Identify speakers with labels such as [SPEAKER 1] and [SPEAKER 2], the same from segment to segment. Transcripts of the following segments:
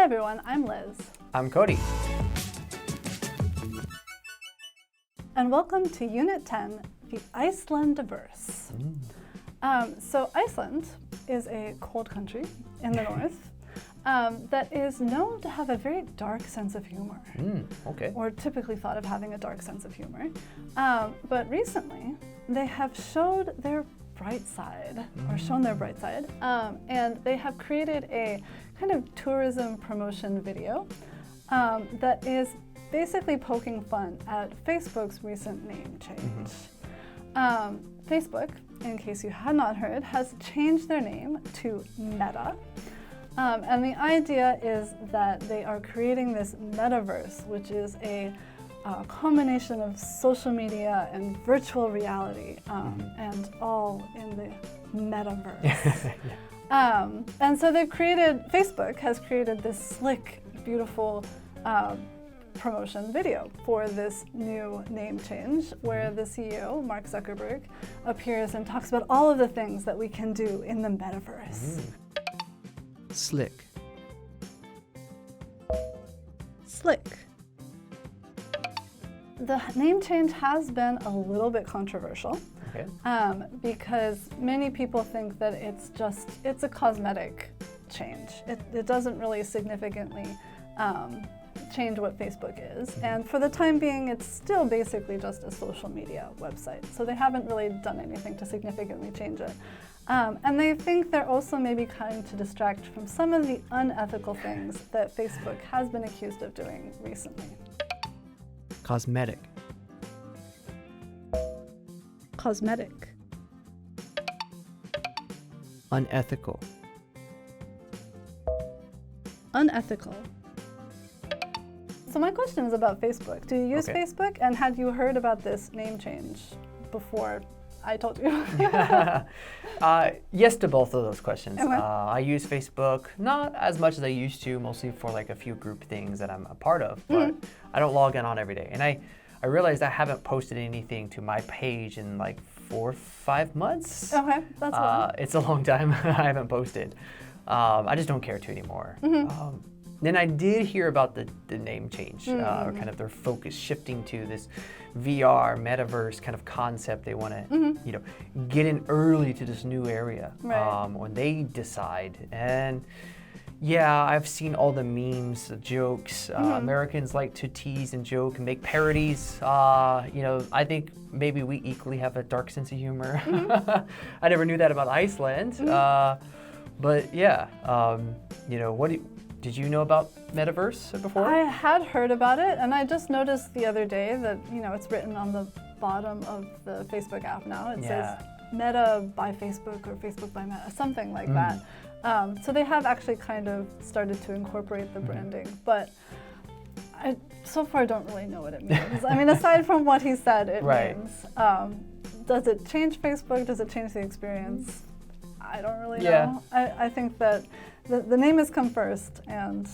[SPEAKER 1] everyone, I'm Liz.
[SPEAKER 2] I'm Cody.
[SPEAKER 1] And welcome to Unit 10, the Icelandverse. So Iceland is a cold country in the north that is known to have a very dark sense of humor.
[SPEAKER 2] Okay.
[SPEAKER 1] Or typically thought of having a dark sense of humor. But recently, they have showed their bright side, or shown their bright side, and they have created a kind of tourism promotion video that is basically poking fun at Facebook's recent name change. Facebook, in case you had not heard, has changed their name to Meta. And the idea is that they are creating this metaverse, which is a combination of social media and virtual reality, and all in the metaverse. And so Facebook has created this slick, beautiful promotion video for this new name change, where the CEO, Mark Zuckerberg, appears and talks about all of the things that we can do in the metaverse.
[SPEAKER 2] Slick.
[SPEAKER 1] Slick. The name change has been a little bit controversial, because many people think that it's a cosmetic change. It doesn't really significantly change what Facebook is. And for the time being, it's still basically just a social media website. So they haven't really done anything to significantly change it. And they think they're also maybe trying to distract from some of the unethical things that Facebook has been accused of doing recently.
[SPEAKER 2] Cosmetic.
[SPEAKER 1] Cosmetic.
[SPEAKER 2] Unethical.
[SPEAKER 1] Unethical. So my question is about Facebook. Do you use Facebook? And had you heard about this name change before I told you?
[SPEAKER 2] Yes to both of those questions.
[SPEAKER 1] Okay.
[SPEAKER 2] I use Facebook, not as much as I used to, mostly for like a few group things that I'm a part of, but I don't log in on every day. And I realized I haven't posted anything to my page in like 4 or 5 months.
[SPEAKER 1] Okay, that's long.
[SPEAKER 2] It's a long time I haven't posted. I just don't care to anymore. Then I did hear about the name change, or kind of their focus shifting to this VR, metaverse kind of concept. They want to, get in early to this new area when they decide. And yeah, I've seen all the memes, the jokes. Americans like to tease and joke and make parodies. I think maybe we equally have a dark sense of humor. I never knew that about Iceland. But yeah, did you know about Metaverse before?
[SPEAKER 1] I had heard about it, and I just noticed the other day that, it's written on the bottom of the Facebook app now. It says Meta by Facebook or Facebook by Meta, something like that. So they have actually kind of started to incorporate the branding, but I so far don't really know what it means. I mean, aside from what he said, it means. Does it change Facebook? Does it change the experience? I don't really know. I think that the name has come first, and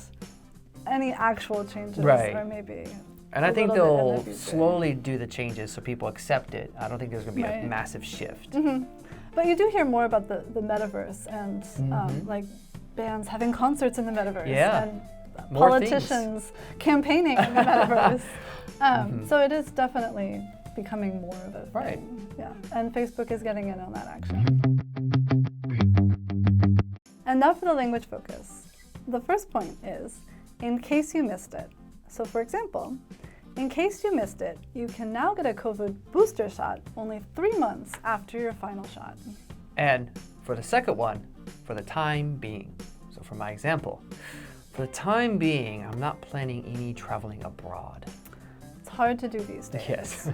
[SPEAKER 1] any actual changes are maybe.
[SPEAKER 2] And I think they'll slowly do the changes so people accept it. I don't think there's going to be a massive shift.
[SPEAKER 1] But you do hear more about the metaverse and like bands having concerts in the metaverse and politicians campaigning in the metaverse. So it is definitely becoming more of a thing. Yeah, and Facebook is getting in on that action. And now for the language focus. The first point is, in case you missed it. So for example, in case you missed it, you can now get a COVID booster shot only 3 months after your final shot.
[SPEAKER 2] And for the second one, for the time being. So for my example, for the time being, I'm not planning any traveling abroad.
[SPEAKER 1] It's hard to do these days.
[SPEAKER 2] Yes.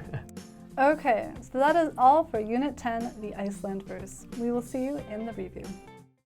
[SPEAKER 1] Okay, so that is all for Unit 10, the Icelandverse. We will see you in the review.